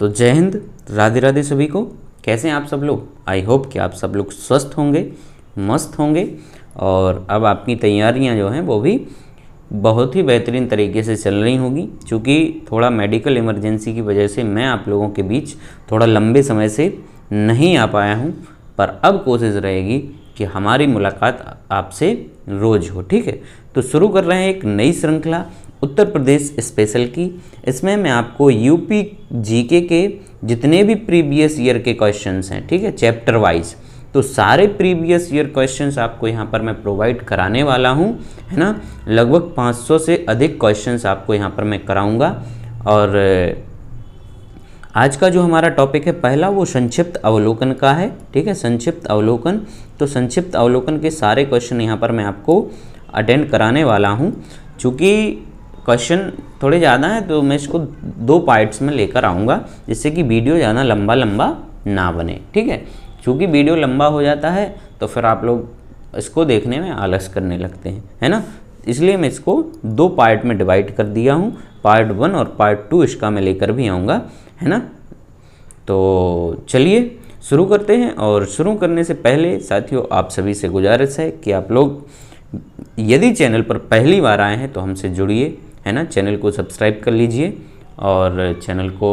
तो जय हिंद, राधे राधे सभी को। कैसे हैं आप सब लोग? आई होप कि आप सब लोग स्वस्थ होंगे, मस्त होंगे और अब आपकी तैयारियां जो हैं वो भी बहुत ही बेहतरीन तरीके से चल रही होगी। क्योंकि थोड़ा मेडिकल इमरजेंसी की वजह से मैं आप लोगों के बीच थोड़ा लंबे समय से नहीं आ पाया हूं, पर अब कोशिश रहेगी कि हमारी मुलाकात आपसे रोज़ हो। ठीक है, तो शुरू कर रहे हैं एक नई श्रृंखला उत्तर प्रदेश स्पेशल की। इसमें मैं आपको यूपी जीके के जितने भी प्रीवियस ईयर के क्वेश्चंस हैं, ठीक है, चैप्टर वाइज, तो सारे प्रीवियस ईयर क्वेश्चंस आपको यहाँ पर मैं प्रोवाइड कराने वाला हूँ, है ना। लगभग 500 से अधिक क्वेश्चंस आपको यहाँ पर मैं कराऊँगा। और आज का जो हमारा टॉपिक है पहला, वो संक्षिप्त अवलोकन का है। ठीक है, संक्षिप्त अवलोकन। तो संक्षिप्त अवलोकन के सारे क्वेश्चन यहाँ पर मैं आपको अटेंड कराने वाला हूँ। चूँकि क्वेश्चन थोड़े ज़्यादा हैं तो मैं इसको 2 पार्ट्स में लेकर आऊँगा, जिससे कि वीडियो ज़्यादा लंबा ना बने। ठीक है, क्योंकि वीडियो लंबा हो जाता है तो फिर आप लोग इसको देखने में आलस करने लगते हैं, है ना। इसलिए मैं इसको 2 पार्ट में डिवाइड कर दिया हूँ। पार्ट 1 और पार्ट 2 इसका मैं लेकर भी आऊँगा, है ना। तो चलिए शुरू करते हैं। और शुरू करने से पहले साथियों, आप सभी से गुजारिश है कि आप लोग यदि चैनल पर पहली बार आए हैं तो हमसे जुड़िए, है ना। चैनल को सब्सक्राइब कर लीजिए और चैनल को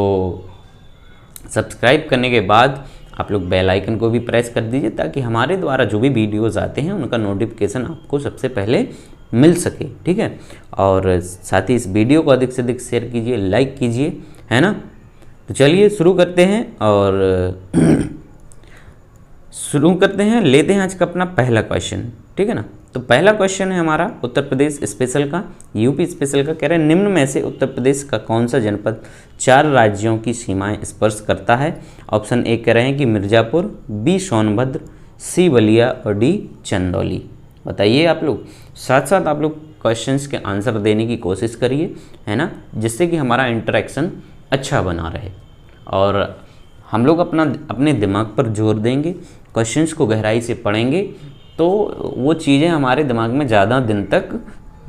सब्सक्राइब करने के बाद आप लोग बेल आइकन को भी प्रेस कर दीजिए, ताकि हमारे द्वारा जो भी वीडियोज़ आते हैं उनका नोटिफिकेशन आपको सबसे पहले मिल सके। ठीक है, और साथ ही इस वीडियो को अधिक से अधिक शेयर कीजिए, लाइक कीजिए, है ना। तो चलिए शुरू करते हैं और लेते हैं आज का अपना पहला क्वेश्चन। ठीक है ना। तो पहला क्वेश्चन है हमारा उत्तर प्रदेश स्पेशल का, यूपी स्पेशल का। कह रहे हैं निम्न में से उत्तर प्रदेश का कौन सा जनपद 4 राज्यों की सीमाएं स्पर्श करता है। ऑप्शन ए कह रहे हैं कि मिर्ज़ापुर, बी सोनभद्र, सी बलिया और डी चंदौली। बताइए आप लोग, साथ साथ आप लोग क्वेश्चंस के आंसर देने की कोशिश करिए, है ना, जिससे कि हमारा इंटरेक्शन अच्छा बना रहे और हम लोग अपने दिमाग पर जोर देंगे, क्वेश्चंस को गहराई से पढ़ेंगे तो वो चीज़ें हमारे दिमाग में ज़्यादा दिन तक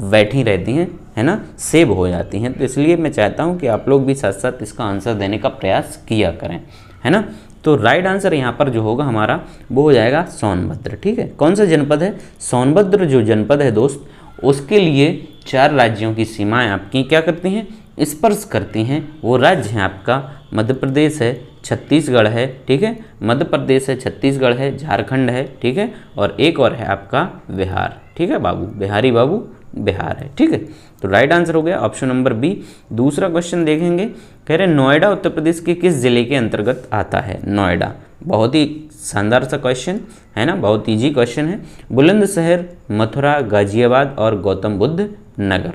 बैठी रहती हैं, है ना, सेव हो जाती हैं। तो इसलिए मैं चाहता हूँ कि आप लोग भी साथ साथ इसका आंसर देने का प्रयास किया करें, है ना। तो राइट आंसर यहाँ पर जो होगा हमारा वो हो जाएगा सोनभद्र। ठीक है, कौन सा जनपद है? सोनभद्र जो जनपद है दोस्त, उसके लिए 4 राज्यों की सीमाएं आपकी क्या करती हैं? स्पर्श करती हैं। वो राज्य हैं आपका मध्य प्रदेश है, छत्तीसगढ़ है, ठीक है, मध्य प्रदेश है, छत्तीसगढ़ है, झारखंड है, ठीक है, और एक और है आपका बिहार। ठीक है बाबू, बिहारी बाबू, बिहार है। ठीक है, तो राइट आंसर हो गया ऑप्शन नंबर बी। दूसरा क्वेश्चन देखेंगे, कह रहे नोएडा उत्तर प्रदेश के किस जिले के अंतर्गत आता है? नोएडा, बहुत ही शानदार सा क्वेश्चन है ना, बहुत ईजी क्वेश्चन है। बुलंदशहर, मथुरा, गाजियाबाद और गौतम बुद्ध नगर।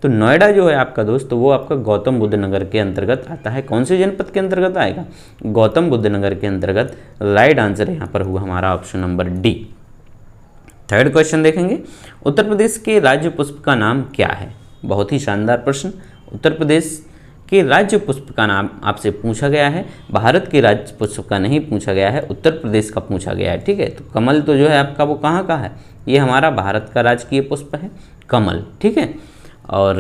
तो नोएडा जो है आपका दोस्त, वो आपका गौतम बुद्ध नगर के अंतर्गत आता है। कौन से जनपद के अंतर्गत आएगा? गौतम बुद्ध नगर के अंतर्गत। राइट आंसर यहाँ पर हुआ हमारा option number D. Third question देखेंगे, उत्तर प्रदेश के राज्य पुष्प का नाम क्या है? बहुत ही शानदार प्रश्न। उत्तर प्रदेश के राज्य पुष्प का नाम आपसे पूछा गया है। भारत के राज्य पुष्प का नहीं पूछा गया है, उत्तर प्रदेश का पूछा गया है। ठीक है, तो कमल तो जो है आपका वो कहाँ का है? ये हमारा भारत का राजकीय पुष्प है कमल। ठीक है, और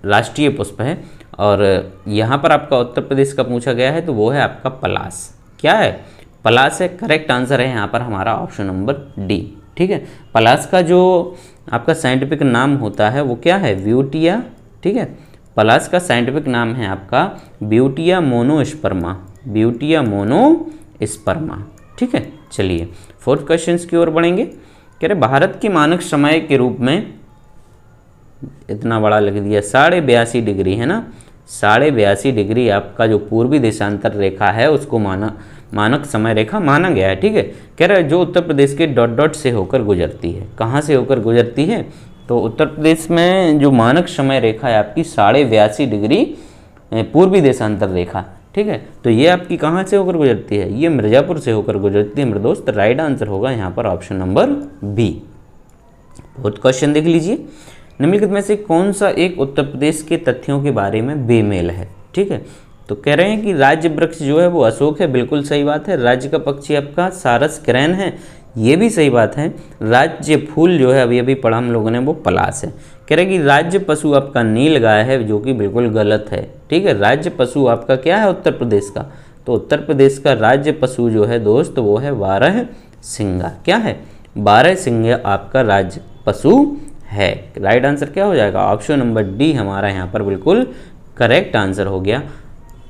राष्ट्रीय पुष्प है। और यहाँ पर आपका उत्तर प्रदेश का पूछा गया है तो वो है आपका पलाश। क्या है? पलाश है। करेक्ट आंसर है यहाँ पर हमारा ऑप्शन नंबर डी। ठीक है, पलाश का जो आपका साइंटिफिक नाम होता है वो क्या है? ब्यूटिया। ठीक है, पलाश का साइंटिफिक नाम है आपका ब्यूटिया मोनोस्पर्मा, ब्यूटिया मोनोस्पर्मा। ठीक है, चलिए फोर्थ क्वेश्चन की ओर बढ़ेंगे। कह रहे भारत के मानक समय के रूप में, इतना बड़ा लिख दिया, 82.5 डिग्री, है ना। 82.5 डिग्री आपका जो पूर्वी देशांतर रेखा है उसको मानक समय रेखा माना गया है। ठीक है, कह रहे जो उत्तर प्रदेश के डॉट डॉट से होकर गुजरती है। कहाँ से होकर गुजरती है? तो उत्तर प्रदेश में जो मानक समय रेखा है आपकी 82.5 डिग्री पूर्वी देशांतर रेखा। ठीक है, तो ये आपकी कहाँ से होकर गुजरती है? ये मिर्ज़ापुर से होकर गुजरती है मेरे दोस्त। राइट आंसर होगा यहाँ पर ऑप्शन नंबर बी। बहुत क्वेश्चन देख लीजिए, निम्नलिखित में से कौन सा एक उत्तर प्रदेश के तथ्यों के बारे में बेमेल है? ठीक है, तो कह रहे हैं कि राज्य वृक्ष जो है वो अशोक है। बिल्कुल सही बात है। राज्य का पक्षी आपका सारस क्रैन है, ये भी सही बात है। राज्य फूल जो है अभी अभी पढ़ा हम लोगों ने वो पलाश है। कह रहे कि राज्य पशु आपका नील गाय है, जो कि बिल्कुल गलत है। ठीक है, राज्य पशु आपका क्या है उत्तर प्रदेश का, तो उत्तर प्रदेश का राज्य पशु जो है दोस्त वो है बारहसिंगा। क्या है, बारहसिंगा आपका राज्य पशु है। राइट आंसर क्या हो जाएगा, ऑप्शन नंबर डी हमारा यहाँ पर बिल्कुल करेक्ट आंसर हो गया।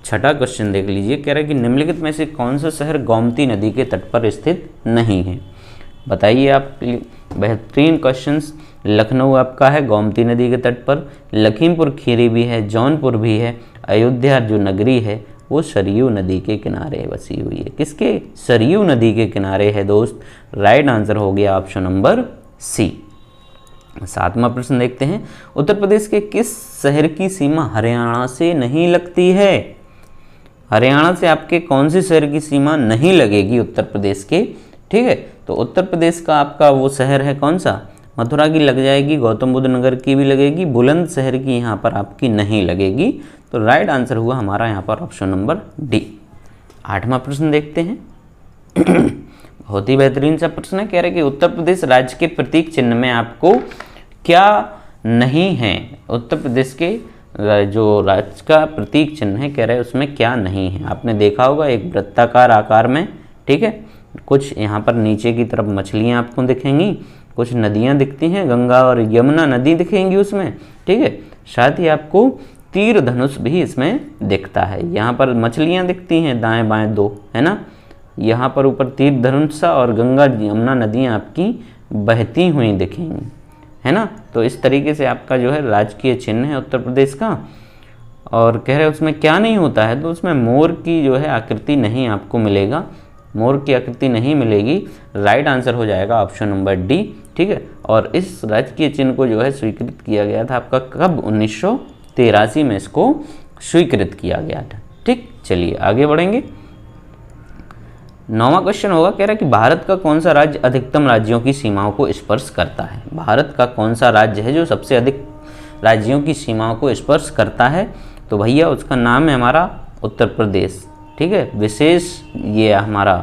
छठा क्वेश्चन देख लीजिए, कह रहा है कि निम्नलिखित में से कौन सा शहर गोमती नदी के तट पर स्थित नहीं है। बताइए आप, बेहतरीन क्वेश्चंस। लखनऊ आपका है गोमती नदी के तट पर, लखीमपुर खीरी भी है, जौनपुर भी है, अयोध्या जो नगरी है वो सरयू नदी के किनारे बसी हुई है। किसके, सरयू नदी के किनारे है दोस्त। राइट आंसर हो गया ऑप्शन नंबर सी। सातवां प्रश्न देखते हैं, उत्तर प्रदेश के किस शहर की सीमा हरियाणा से नहीं लगती है। हरियाणा से आपके कौन से शहर की सीमा नहीं लगेगी उत्तर प्रदेश के। ठीक है, तो उत्तर प्रदेश का आपका वो शहर है कौन सा, मथुरा की लग जाएगी, गौतम बुद्ध नगर की भी लगेगी, बुलंदशहर की यहाँ पर आपकी नहीं लगेगी। तो राइट आंसर हुआ हमारा यहाँ पर ऑप्शन नंबर डी। आठवां प्रश्न देखते हैं बहुत ही बेहतरीन सा प्रश्न है, कह रहे कि उत्तर प्रदेश राज्य के प्रतीक चिन्ह में आपको क्या नहीं है। उत्तर प्रदेश के जो राज्य का प्रतीक चिन्ह है, कह रहे हैं उसमें क्या नहीं है। आपने देखा होगा एक वृत्ताकार आकार में, ठीक है, कुछ यहाँ पर नीचे की तरफ मछलियाँ आपको दिखेंगी, कुछ नदियाँ दिखती हैं, गंगा और यमुना नदी दिखेंगी उसमें। ठीक है, साथ ही आपको तीर धनुष भी इसमें दिखता है। यहाँ पर मछलियाँ दिखती हैं दाएं बाएं दो, है ना, यहाँ पर ऊपर तीर धनुष और गंगा यमुना नदियाँ आपकी बहती हुई दिखेंगी, है ना। तो इस तरीके से आपका जो है राजकीय चिन्ह है उत्तर प्रदेश का। और कह रहे उसमें क्या नहीं होता है, तो उसमें मोर की जो है आकृति नहीं आपको मिलेगा, मोर की आकृति नहीं मिलेगी। राइट आंसर हो जाएगा ऑप्शन नंबर डी। ठीक है, और इस राजकीय चिन्ह को जो है स्वीकृत किया गया था आपका कब, 1983 में इसको स्वीकृत किया गया था। ठीक, चलिए आगे बढ़ेंगे। नौवां क्वेश्चन होगा, कह रहा है कि भारत का कौन सा राज्य अधिकतम राज्यों की सीमाओं को स्पर्श करता है। भारत का कौन सा राज्य है जो सबसे अधिक राज्यों की सीमाओं को स्पर्श करता है, तो भैया उसका नाम है हमारा उत्तर प्रदेश। ठीक है, विशेष ये हमारा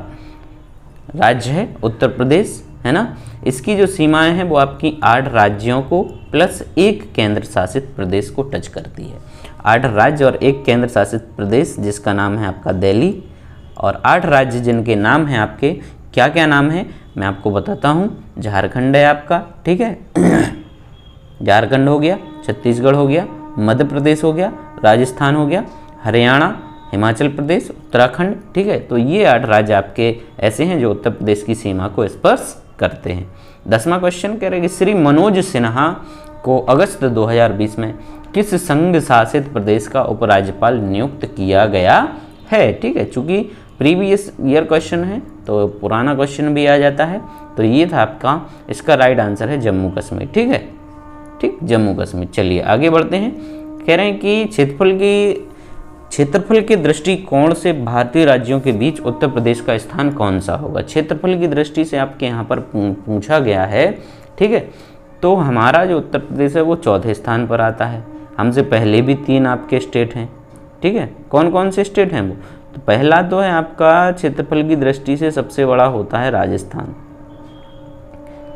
राज्य है उत्तर प्रदेश, है ना। इसकी जो सीमाएं हैं वो आपकी 8 राज्यों को प्लस 1 केंद्र शासित प्रदेश को टच करती है। 8 राज्य और 1 केंद्र शासित प्रदेश जिसका नाम है आपका दिल्ली, और 8 राज्य जिनके नाम हैं आपके, क्या क्या नाम है मैं आपको बताता हूँ। झारखंड है आपका, ठीक है झारखंड हो गया, छत्तीसगढ़ हो गया, मध्य प्रदेश हो गया, राजस्थान हो गया, हरियाणा, हिमाचल प्रदेश, उत्तराखंड। ठीक है, तो ये 8 राज्य आपके ऐसे हैं जो उत्तर प्रदेश की सीमा को स्पर्श करते हैं। 10वां क्वेश्चन कह रहे हैं कि श्री मनोज सिन्हा को अगस्त 2020 में किस संघ शासित प्रदेश का उपराज्यपाल नियुक्त किया गया है। ठीक है, चूंकि प्रीवियस ईयर क्वेश्चन है तो पुराना क्वेश्चन भी आ जाता है, तो ये था आपका, इसका राइट आंसर है जम्मू कश्मीर। ठीक है, ठीक, जम्मू कश्मीर। चलिए आगे बढ़ते हैं। कह रहे हैं कि क्षेत्रफल के दृष्टिकोण से भारतीय राज्यों के बीच उत्तर प्रदेश का स्थान कौन सा होगा। क्षेत्रफल की दृष्टि से आपके यहाँ पर पूछा गया है। ठीक है, तो हमारा जो उत्तर प्रदेश है वो 4थे स्थान पर आता है। हमसे पहले भी 3 आपके स्टेट हैं। ठीक है, कौन कौन से स्टेट हैं वो, तो पहला तो है आपका क्षेत्रफल की दृष्टि से सबसे बड़ा होता है राजस्थान।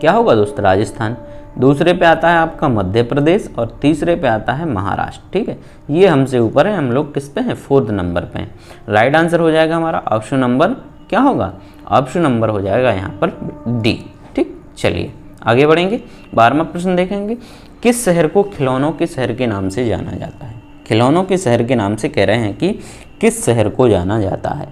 क्या होगा दोस्त, राजस्थान। दूसरे पे आता है आपका मध्य प्रदेश और तीसरे पे आता है महाराष्ट्र। ठीक है, ये हमसे ऊपर है, हम लोग किस पे हैं, 4th नंबर पे हैं। राइट आंसर हो जाएगा हमारा ऑप्शन नंबर, क्या होगा, ऑप्शन नंबर हो जाएगा यहाँ पर डी। ठीक, चलिए आगे बढ़ेंगे। 12वां प्रश्न देखेंगे, किस शहर को खिलौनों के शहर के नाम से जाना जाता है। खिलौनों के शहर के नाम से कह रहे हैं कि किस शहर को जाना जाता है।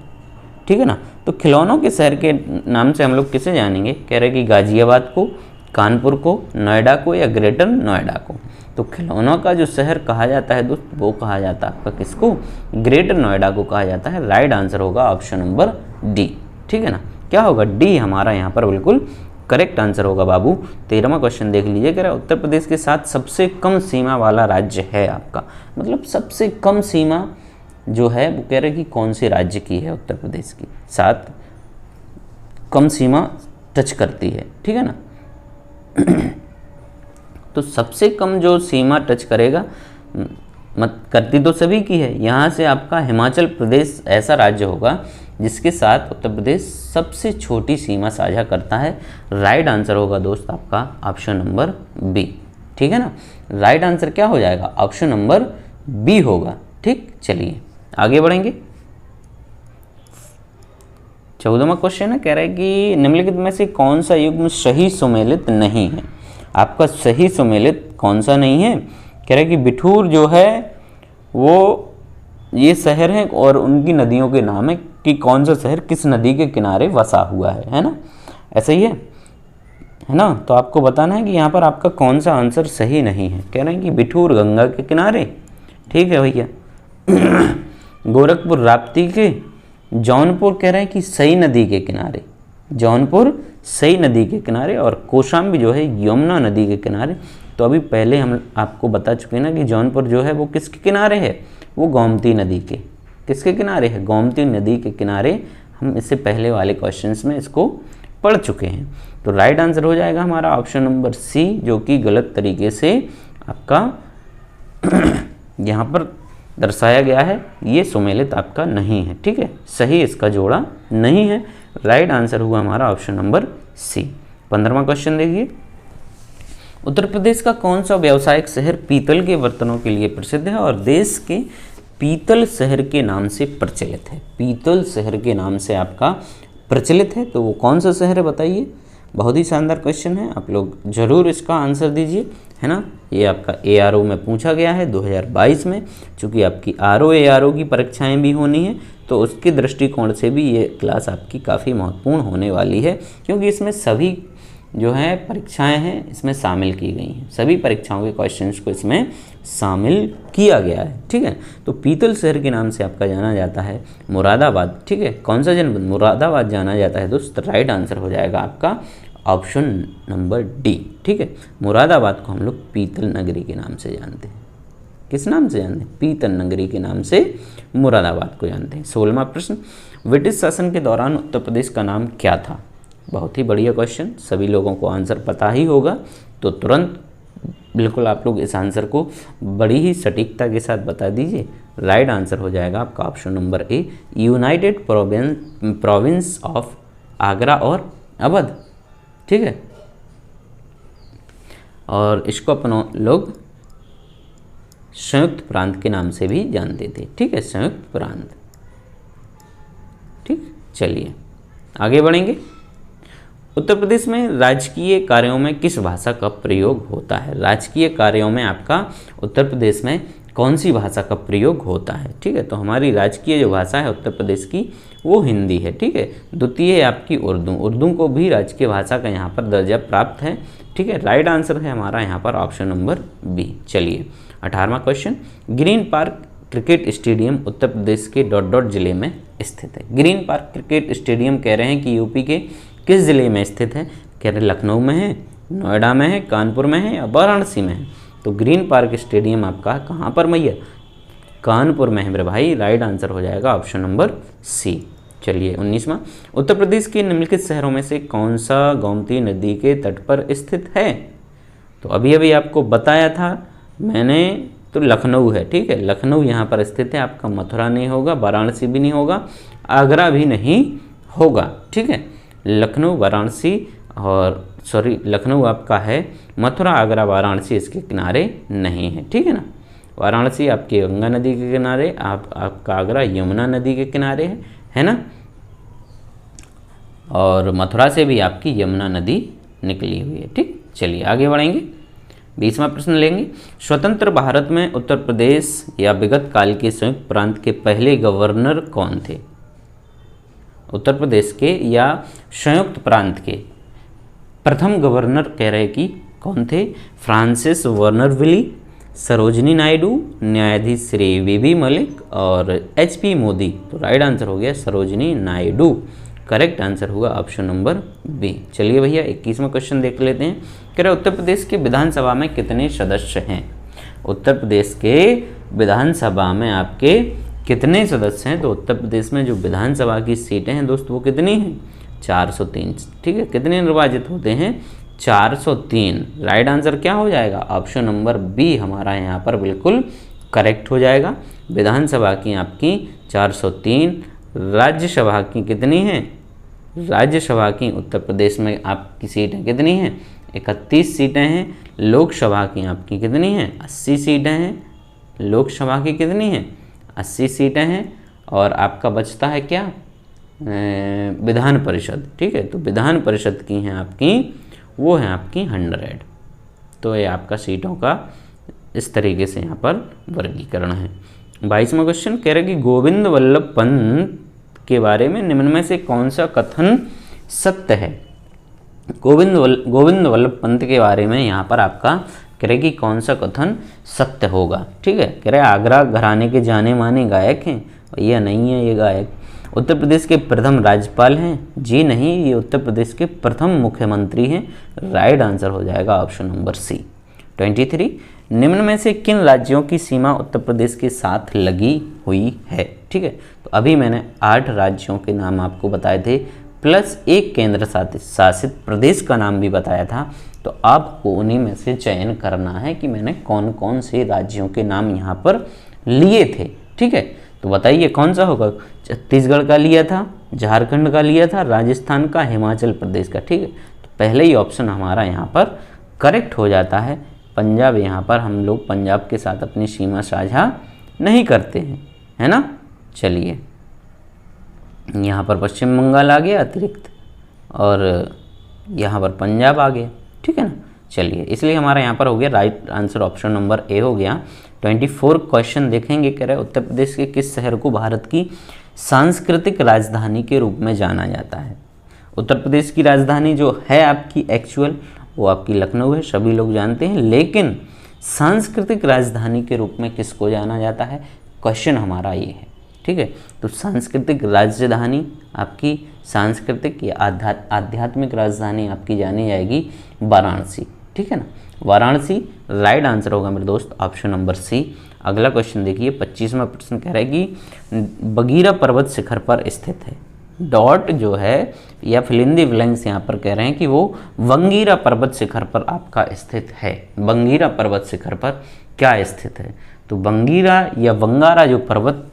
ठीक है ना, तो खिलौनों के शहर के नाम से हम लोग किसे जानेंगे, कह रहे हैं कि गाजियाबाद को, कानपुर को, नोएडा को या ग्रेटर नोएडा को। तो खिलौनों का जो शहर कहा जाता है दोस्त, वो कहा जाता है आपका किसको, ग्रेटर नोएडा को कहा जाता है। राइट आंसर होगा ऑप्शन नंबर डी। ठीक है ना, क्या होगा, डी हमारा यहाँ पर बिल्कुल करेक्ट आंसर होगा बाबू। 13वां क्वेश्चन देख लीजिए, कह रहा है उत्तर प्रदेश के साथ सबसे कम सीमा वाला राज्य है आपका, मतलब सबसे कम सीमा जो है वो कह रहे हैं कि कौन से राज्य की है, उत्तर प्रदेश की साथ कम सीमा टच करती है। ठीक है ना, तो सबसे कम जो सीमा टच करेगा, मत करती तो सभी की है, यहाँ से आपका हिमाचल प्रदेश ऐसा राज्य होगा जिसके साथ उत्तर प्रदेश सबसे छोटी सीमा साझा करता है। राइट आंसर होगा दोस्त आपका ऑप्शन नंबर बी। ठीक ठीक है ना। राइट आंसर क्या हो जाएगा, ऑप्शन नंबर बी होगा। ठीक, चलिए आगे बढ़ेंगे। 14वां क्वेश्चन है, कह रहा है कि निम्नलिखित में से कौन सा युग्म सही सुमेलित नहीं है। आपका सही सुमेलित कौन सा नहीं है, कह रहा है कि बिठूर जो है वो ये शहर है और उनकी नदियों के नाम है कि कौन सा शहर किस नदी के किनारे वसा हुआ है ना, ऐसा ही है ना। तो आपको बताना है कि यहाँ पर आपका कौन सा आंसर सही नहीं है। कह रहे हैं कि बिठूर गंगा के किनारे, ठीक है भैया। गोरखपुर राप्ती के, जौनपुर कह रहे हैं कि सई नदी के किनारे, जौनपुर सई नदी के किनारे, और कौशाम्बी जो है यमुना नदी के किनारे। तो अभी पहले हम आपको बता चुके हैं ना कि जौनपुर जो है वो किसके किनारे है, वो गोमती नदी के, किसके किनारे है, गोमती नदी के किनारे। हम इससे पहले वाले क्वेश्चंस में इसको पढ़ चुके हैं। तो राइट आंसर हो जाएगा हमारा ऑप्शन नंबर सी, जो कि गलत तरीके से आपका यहाँ पर दर्शाया गया है, ये सुमेलित आपका नहीं है। ठीक है, सही इसका जोड़ा नहीं है। राइट आंसर हुआ हमारा ऑप्शन नंबर सी। 15वां क्वेश्चन देखिए, उत्तर प्रदेश का कौन सा व्यावसायिक शहर पीतल के बर्तनों के लिए प्रसिद्ध है और देश के पीतल शहर के नाम से प्रचलित है। पीतल शहर के नाम से आपका प्रचलित है, तो वो कौन सा शहर है बताइए। बहुत ही शानदार क्वेश्चन है, आप लोग जरूर इसका आंसर दीजिए, है ना। ये आपका ARO में पूछा गया है 2022 में। चूँकि आपकी RO ARO की परीक्षाएं भी होनी है, तो उसके दृष्टिकोण से भी ये क्लास आपकी काफ़ी महत्वपूर्ण होने वाली है, क्योंकि इसमें सभी जो है परीक्षाएं हैं इसमें शामिल की गई हैं, सभी परीक्षाओं के क्वेश्चंस को इसमें शामिल किया गया है। ठीक है, तो पीतल शहर के नाम से आपका जाना जाता है मुरादाबाद। ठीक है, कौन सा जनपद, मुरादाबाद जाना जाता है दोस्त। राइट आंसर हो जाएगा आपका ऑप्शन नंबर डी। ठीक है, मुरादाबाद को हम लोग पीतल नगरी के नाम से जानते हैं। किस नाम से जानते हैं, पीतल नगरी के नाम से मुरादाबाद को जानते हैं। 16वां प्रश्न, ब्रिटिश शासन के दौरान उत्तर प्रदेश का नाम क्या था। बहुत ही बढ़िया क्वेश्चन, सभी लोगों को आंसर पता ही होगा, तो तुरंत बिल्कुल आप लोग इस आंसर को बड़ी ही सटीकता के साथ बता दीजिए। राइट आंसर हो जाएगा आपका option number A, United province of Agra और अवध। ठीक है, और इसको अपन लोग संयुक्त प्रांत के नाम से भी जानते थे। ठीक है, संयुक्त प्रांत। ठीक, चलिए आगे बढ़ेंगे। उत्तर प्रदेश में राजकीय कार्यों में किस भाषा का प्रयोग होता है। राजकीय कार्यों में आपका उत्तर प्रदेश में कौन सी भाषा का प्रयोग होता है। ठीक है, तो हमारी राजकीय जो भाषा है उत्तर प्रदेश की वो हिंदी है। ठीक है, द्वितीय है आपकी उर्दू, उर्दू को भी राजकीय भाषा का यहाँ पर दर्जा प्राप्त है। ठीक है, राइट आंसर है हमारा यहाँ पर ऑप्शन नंबर बी। चलिए 18वां question, green park cricket stadium Uttar Pradesh के ... जिले में स्थित है। ग्रीन पार्क क्रिकेट स्टेडियम कह रहे हैं कि यूपी के किस ज़िले में स्थित है। कह रहे लखनऊ में है, नोएडा में है, कानपुर में है या वाराणसी में है। तो ग्रीन पार्क स्टेडियम आपका कहाँ पर मैया, कानपुर में है मेरे भाई। राइट आंसर हो जाएगा ऑप्शन नंबर सी। चलिए 19वां, उत्तर प्रदेश के निम्नलिखित शहरों में से कौन सा गोमती नदी के तट पर स्थित है। तो अभी अभी आपको बताया था मैंने, तो लखनऊ है। ठीक है, लखनऊ यहाँ पर स्थित है आपका। मथुरा नहीं होगा, वाराणसी भी नहीं होगा, आगरा भी नहीं होगा। ठीक है, लखनऊ वाराणसी और लखनऊ आपका है, मथुरा आगरा वाराणसी इसके किनारे नहीं है। ठीक है ना, वाराणसी आपकी गंगा नदी के किनारे, आपका आगरा यमुना नदी के किनारे है ना, और मथुरा से भी आपकी यमुना नदी निकली हुई है। ठीक, चलिए आगे बढ़ेंगे। 20वां प्रश्न लेंगे, स्वतंत्र भारत में उत्तर प्रदेश या विगत काल के संयुक्त प्रांत के पहले गवर्नर कौन थे। उत्तर प्रदेश के या संयुक्त प्रांत के प्रथम गवर्नर कह रहे कि कौन थे। फ्रांसिस वर्नरविली, सरोजनी नायडू, न्यायाधीश श्री वीवी मलिक और HP मोदी। तो राइट आंसर हो गया सरोजनी नायडू। करेक्ट आंसर होगा ऑप्शन नंबर बी। चलिए भैया 21वां क्वेश्चन देख लेते हैं। कह रहे उत्तर प्रदेश के विधानसभा में कितने सदस्य हैं। उत्तर प्रदेश के विधानसभा में आपके कितने सदस्य हैं। तो उत्तर प्रदेश में जो विधानसभा की सीटें हैं दोस्त वो कितनी हैं, 403। ठीक है, कितने निर्वाचित होते हैं, 403। राइट आंसर क्या हो जाएगा, ऑप्शन नंबर बी हमारा यहाँ पर बिल्कुल करेक्ट हो जाएगा। विधानसभा की आपकी 403, राज्यसभा की कितनी हैं, राज्यसभा की उत्तर प्रदेश में आपकी सीटें कितनी हैं, 31 सीटें हैं। लोकसभा की आपकी कितनी हैं? 80 सीटें हैं। लोकसभा की कितनी हैं? 80 सीटें हैं। और आपका बचता है क्या? विधान परिषद। ठीक है, तो विधान परिषद की हैं आपकी, वो है आपकी 100। तो ये आपका सीटों का इस तरीके से यहाँ पर वर्गीकरण है। 22वां क्वेश्चन कह रहे कि गोविंद वल्लभ पंत के बारे में निम्न में से कौन सा कथन सत्य है? गोविंद वल्लभ पंत के बारे में यहाँ पर आपका कह रहे कि कौन सा कथन सत्य होगा। ठीक है, कह रहे आगरा घराने के जाने माने गायक हैं। भैया नहीं है ये गायक। उत्तर प्रदेश के प्रथम राज्यपाल हैं? जी नहीं, ये उत्तर प्रदेश के प्रथम मुख्यमंत्री हैं। राइट आंसर हो जाएगा ऑप्शन नंबर सी। 23 निम्न में से किन राज्यों की सीमा उत्तर प्रदेश के साथ लगी हुई है? ठीक है, तो अभी मैंने 8 राज्यों के नाम आपको बताए थे प्लस एक केंद्र शासित प्रदेश का नाम भी बताया था। तो आपको उन्हीं में से चयन करना है कि मैंने कौन कौन से राज्यों के नाम यहाँ पर लिए थे। ठीक है, तो बताइए कौन सा होगा? छत्तीसगढ़ का लिया था, झारखंड का लिया था, राजस्थान का, हिमाचल प्रदेश का। ठीक है, तो पहले ही ऑप्शन हमारा यहाँ पर करेक्ट हो जाता है। पंजाब, यहाँ पर हम लोग पंजाब के साथ अपनी सीमा साझा नहीं करते हैं, है ना। चलिए, यहाँ पर पश्चिम बंगाल आ गया अतिरिक्त और यहाँ पर पंजाब आ गया। ठीक है ना। चलिए, इसलिए हमारा यहाँ पर हो गया right answer option number A हो गया। 24 क्वेश्चन देखेंगे। कह रहे उत्तर प्रदेश के किस शहर को भारत की सांस्कृतिक राजधानी के रूप में जाना जाता है? उत्तर प्रदेश की राजधानी जो है आपकी एक्चुअल वो आपकी लखनऊ है, सभी लोग जानते हैं, लेकिन सांस्कृतिक राजधानी के रूप में किसको जाना जाता है? क्वेश्चन हमारा ये है। ठीक है, तो सांस्कृतिक राजधानी आपकी सांस्कृतिक या आध्यात्मिक राजधानी आपकी जानी जाएगी वाराणसी। ठीक है ना, वाराणसी राइट आंसर होगा मेरे दोस्त ऑप्शन नंबर सी। अगला क्वेश्चन देखिए, 25वां प्रश्न कह रहा है कि बगीरा पर्वत शिखर पर स्थित है। डॉट जो है या फिल इन द ब्लैंक्स यहाँ पर कह रहे हैं कि वो बंगीरा पर्वत शिखर पर आपका स्थित है। बंगीरा पर्वत शिखर पर क्या स्थित है? तो बंगीरा या बंगारा जो पर्वत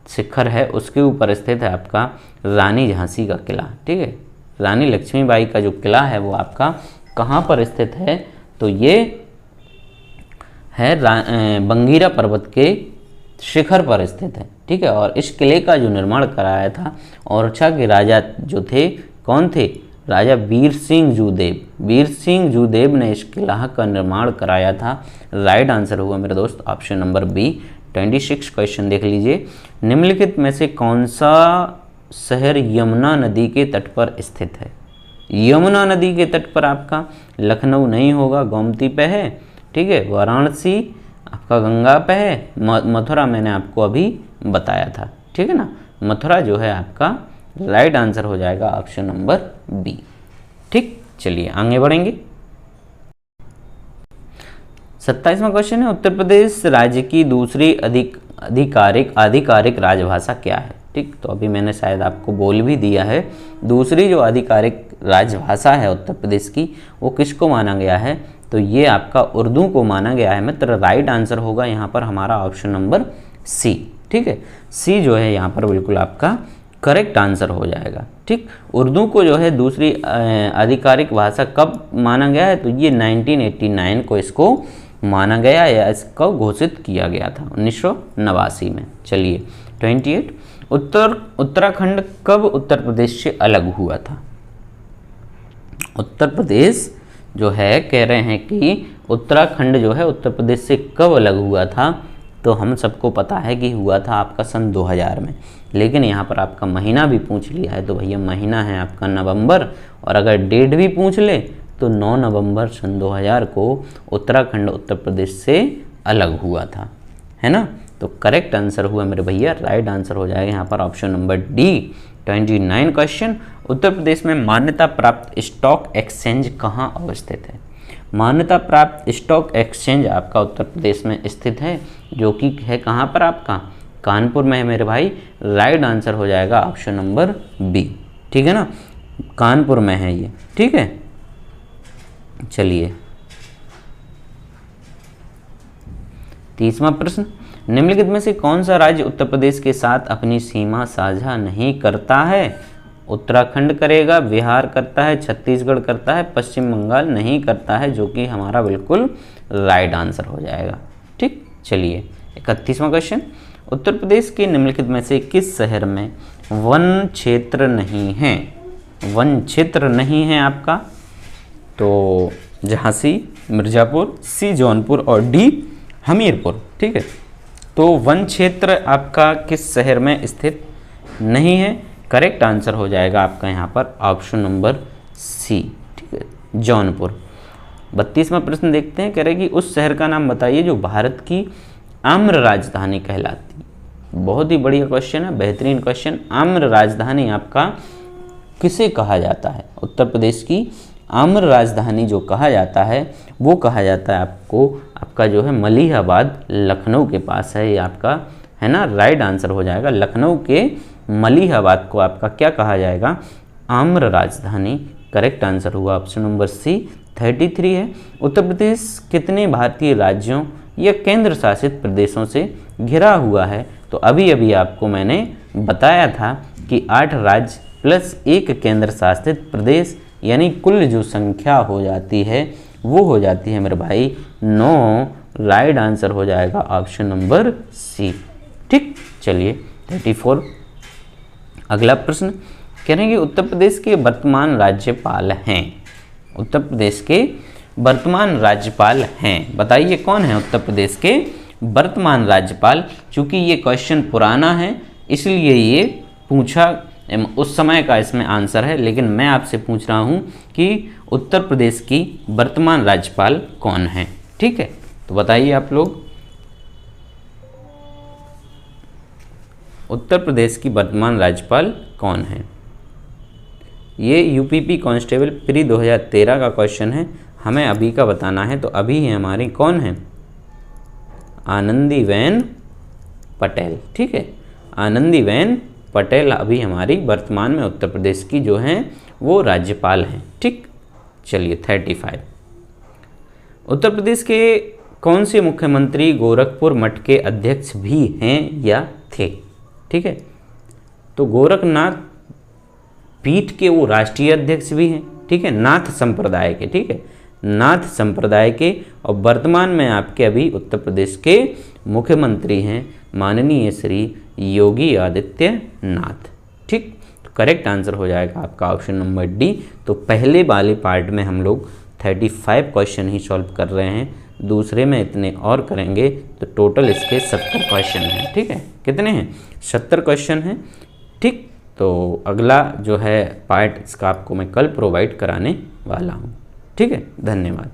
शिखर है उसके ऊपर स्थित है आपका रानी झांसी का किला। ठीक है, रानी लक्ष्मीबाई का जो किला है वो आपका कहाँ पर स्थित है? तो ये है बंगीरा पर्वत के शिखर पर स्थित है। ठीक है, और इस किले का जो निर्माण कराया था ओरछा के राजा जो थे, कौन थे? राजा वीर सिंह जूदेव। वीर सिंह जूदेव ने इस किला का निर्माण कराया था। राइट आंसर होगा मेरे दोस्त ऑप्शन नंबर बी। 26 क्वेश्चन देख लीजिए, निम्नलिखित में से कौन सा शहर यमुना नदी के तट पर स्थित है? यमुना नदी के तट पर आपका लखनऊ नहीं होगा, गोमती पे है। ठीक है, वाराणसी आपका गंगा पे है, मथुरा मैंने आपको अभी बताया था। ठीक है ना, मथुरा जो है आपका राइट आंसर हो जाएगा ऑप्शन नंबर बी। ठीक, चलिए आगे बढ़ेंगे। 27वां क्वेश्चन है, उत्तर प्रदेश राज्य की दूसरी आधिकारिक राजभाषा क्या है? ठीक, तो अभी मैंने शायद आपको बोल भी दिया है। दूसरी जो आधिकारिक राजभाषा है उत्तर प्रदेश की वो किसको माना गया है? तो ये आपका उर्दू को माना गया है मित्र। राइट आंसर होगा यहाँ पर हमारा ऑप्शन नंबर सी। ठीक है, सी जो है यहाँ पर बिल्कुल आपका करेक्ट आंसर हो जाएगा। ठीक, उर्दू को जो है दूसरी आधिकारिक भाषा कब माना गया है? तो ये 1989 को इसको माना गया या इसको घोषित किया गया था 1989 में। चलिए 28, उत्तराखंड कब उत्तर प्रदेश से अलग हुआ था? उत्तर प्रदेश जो है कह रहे हैं कि उत्तराखंड जो है उत्तर प्रदेश से कब अलग हुआ था? तो हम सबको पता है कि हुआ था आपका सन 2000 में, लेकिन यहाँ पर आपका महीना भी पूछ लिया है तो भैया महीना है आपका नवंबर, और अगर डेट भी पूछ ले तो 9 नवंबर सन 2000 को उत्तराखंड उत्तर प्रदेश से अलग हुआ था, है ना। तो करेक्ट आंसर हुआ मेरे भैया, राइट आंसर हो जाएगा यहाँ पर option number D. 29 question, Uttar Pradesh में मान्यता प्राप्त स्टॉक एक्सचेंज कहाँ अवस्थित है? मान्यता प्राप्त स्टॉक एक्सचेंज आपका उत्तर प्रदेश में स्थित है, जो कि है कहाँ पर आपका? कानपुर में है मेरे भाई। राइट आंसर हो जाएगा ऑप्शन नंबर बी। ठीक है ना, कानपुर में है ये। ठीक है, चलिए 30वां प्रश्न, निम्नलिखित में से कौन सा राज्य उत्तर प्रदेश के साथ अपनी सीमा साझा नहीं करता है? उत्तराखंड करेगा, बिहार करता है, छत्तीसगढ़ करता है, पश्चिम बंगाल नहीं करता है, जो कि हमारा बिल्कुल राइट आंसर हो जाएगा। ठीक, चलिए 31वां क्वेश्चन, उत्तर प्रदेश के निम्नलिखित में से किस शहर में वन क्षेत्र नहीं है? वन क्षेत्र नहीं है आपका, तो झांसी, मिर्ज़ापुर, सी जौनपुर और डी हमीरपुर। ठीक है, तो वन क्षेत्र आपका किस शहर में स्थित नहीं है? करेक्ट आंसर हो जाएगा आपका यहाँ पर ऑप्शन नंबर सी। ठीक है, जौनपुर। 32वां प्रश्न देखते हैं, कह रहे कि उस शहर का नाम बताइए जो भारत की आम्र राजधानी कहलाती। बहुत ही बढ़िया क्वेश्चन है, बेहतरीन क्वेश्चन। आम्र राजधानी आपका किसे कहा जाता है? उत्तर प्रदेश की आम्र राजधानी जो कहा जाता है वो कहा जाता है आपका जो है मलिहाबाद, लखनऊ के पास है ये आपका, है ना, राइट आंसर हो जाएगा। लखनऊ के मलिहाबाद को आपका क्या कहा जाएगा? आम्र राजधानी। करेक्ट आंसर हुआ ऑप्शन नंबर सी। 33 है, उत्तर प्रदेश कितने भारतीय राज्यों या केंद्र शासित प्रदेशों से घिरा हुआ है? तो अभी अभी आपको मैंने बताया था कि 8 राज्य प्लस 1 केंद्र शासित प्रदेश, यानी कुल जो संख्या हो जाती है वो हो जाती है मेरे भाई 9। राइट आंसर हो जाएगा ऑप्शन नंबर सी। ठीक, चलिए 34 अगला प्रश्न, कह रहे हैं कि उत्तर प्रदेश के वर्तमान राज्यपाल हैं। उत्तर प्रदेश के वर्तमान राज्यपाल हैं, बताइए कौन है उत्तर प्रदेश के वर्तमान राज्यपाल? चूंकि ये क्वेश्चन पुराना है इसलिए ये पूछा, उस समय का इसमें आंसर है, लेकिन मैं आपसे पूछ रहा हूँ कि उत्तर प्रदेश की वर्तमान राज्यपाल कौन है। ठीक है, तो बताइए आप लोग, उत्तर प्रदेश की वर्तमान राज्यपाल कौन है? ये यूपीपी कांस्टेबल प्री 2013 का क्वेश्चन है, हमें अभी का बताना है। तो अभी है हमारी कौन है? आनंदीबेन पटेल। ठीक है, आनंदीबेन पटेल अभी हमारी वर्तमान में उत्तर प्रदेश की जो हैं वो राज्यपाल हैं। ठीक, चलिए 35, उत्तर प्रदेश के कौन से मुख्यमंत्री गोरखपुर मठ के अध्यक्ष भी हैं या थे? ठीक है, तो गोरखनाथ पीठ के वो राष्ट्रीय अध्यक्ष भी हैं। ठीक है, नाथ संप्रदाय के। ठीक है, नाथ संप्रदाय के, और वर्तमान में आपके अभी उत्तर प्रदेश के मुख्यमंत्री हैं माननीय श्री योगी आदित्यनाथ। ठीक, तो करेक्ट आंसर हो जाएगा आपका ऑप्शन नंबर डी। तो पहले वाले पार्ट में हम लोग 35 क्वेश्चन ही सॉल्व कर रहे हैं, दूसरे में इतने और करेंगे तो टोटल इसके 70 क्वेश्चन हैं। ठीक है, कितने हैं? 70 क्वेश्चन हैं। ठीक, तो अगला जो है पार्ट इसका आपको मैं कल प्रोवाइड कराने वाला हूँ। ठीक है, धन्यवाद।